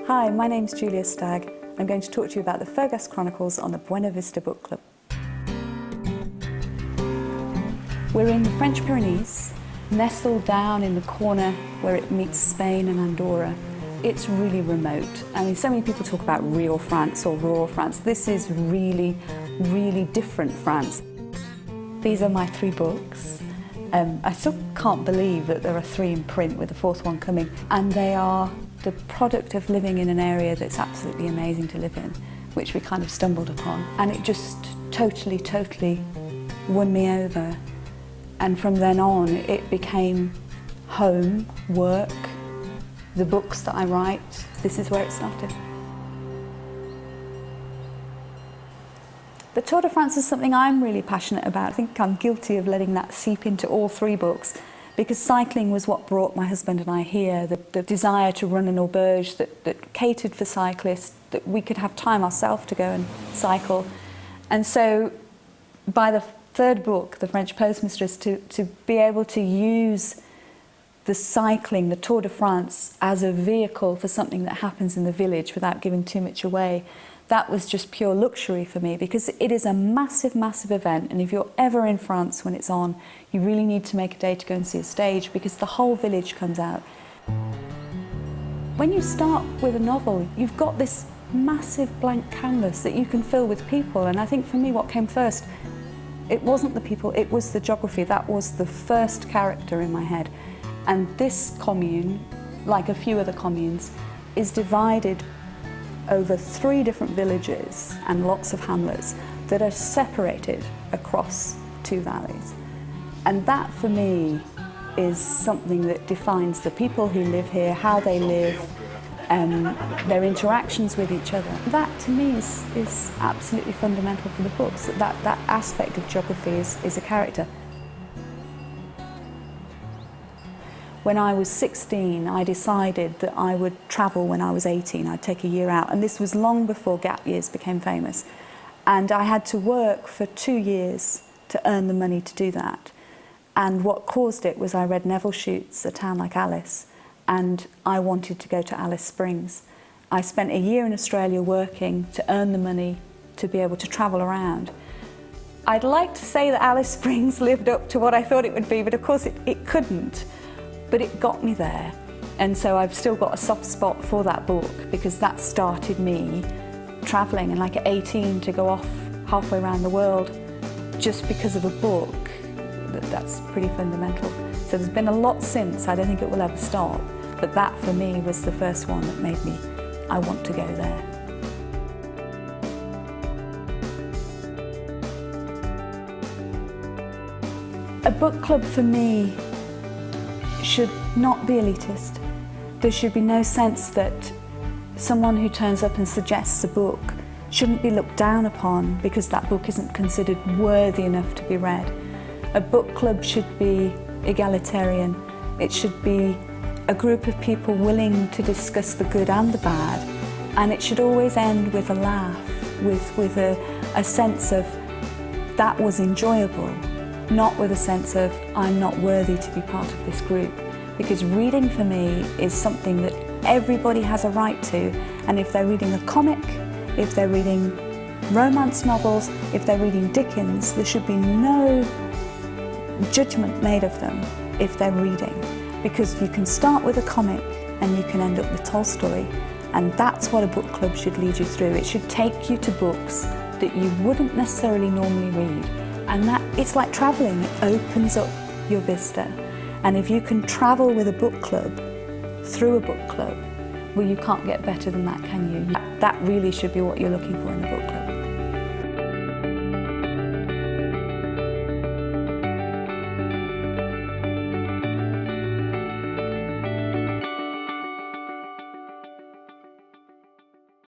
Hi, my name's Julia Stagg. I'm going to talk to you about the Fogas Chronicles on the Buena Vista Book Club. We're in the French Pyrenees, nestled down in the corner where it meets Spain and Andorra. It's really remote. I mean, so many people talk about real France or rural France. This is really, really different France. These are my 3 books. I still can't believe that there are 3 in print with the 4th one coming. And they are the product of living in an area that's absolutely amazing to live in, which we kind of stumbled upon. And it just totally won me over. And from then on, it became home, work, the books that I write. This is where it started. The Tour de France is something I'm really passionate about. I think I'm guilty of letting that seep into all 3 books, because cycling was what brought my husband and I here, the desire to run an auberge that catered for cyclists, that we could have time ourselves to go and cycle. And so by the 3rd book, The French Postmistress, to be able to use the cycling, the Tour de France, as a vehicle for something that happens in the village without giving too much away, that was just pure luxury for me, because it is a massive, massive event. And if you're ever in France when it's on, you really need to make a day to go and see a stage, because the whole village comes out. When you start with a novel, you've got this massive blank canvas that you can fill with people. And I think for me, what came first, it wasn't the people, it was the geography. That was the first character in my head. And this commune, like a few other communes, is divided over 3 different villages and lots of hamlets that are separated across 2 valleys. And that, for me, is something that defines the people who live here, how they live, their interactions with each other. That, to me, is absolutely fundamental for the books. That aspect of geography is a character. When I was 16, I decided that I would travel when I was 18. I'd take a year out, and this was long before gap years became famous. And I had to work for 2 years to earn the money to do that. And what caused it was I read Neville Shute's A Town Like Alice, and I wanted to go to Alice Springs. I spent a year in Australia working to earn the money to be able to travel around. I'd like to say that Alice Springs lived up to what I thought it would be, but of course it couldn't. But it got me there, and so I've still got a soft spot for that book, because that started me travelling, and like at 18 to go off halfway around the world just because of a book, that's pretty fundamental. So there's been a lot since. I don't think it will ever stop, but that for me was the first one that made me, I want to go there. A book club for me should not be elitist. There should be no sense that someone who turns up and suggests a book shouldn't be looked down upon because that book isn't considered worthy enough to be read. A book club should be egalitarian. It should be a group of people willing to discuss the good and the bad, and it should always end with a laugh, with a sense of that was enjoyable. Not with a sense of, I'm not worthy to be part of this group. Because reading for me is something that everybody has a right to. And if they're reading a comic, if they're reading romance novels, if they're reading Dickens, there should be no judgment made of them if they're reading. Because you can start with a comic and you can end up with Tolstoy. And that's what a book club should lead you through. It should take you to books that you wouldn't necessarily normally read. And that, it's like travelling, it opens up your vista. And if you can travel with a book club, through a book club, well, you can't get better than that, can you? That really should be what you're looking for in a book club.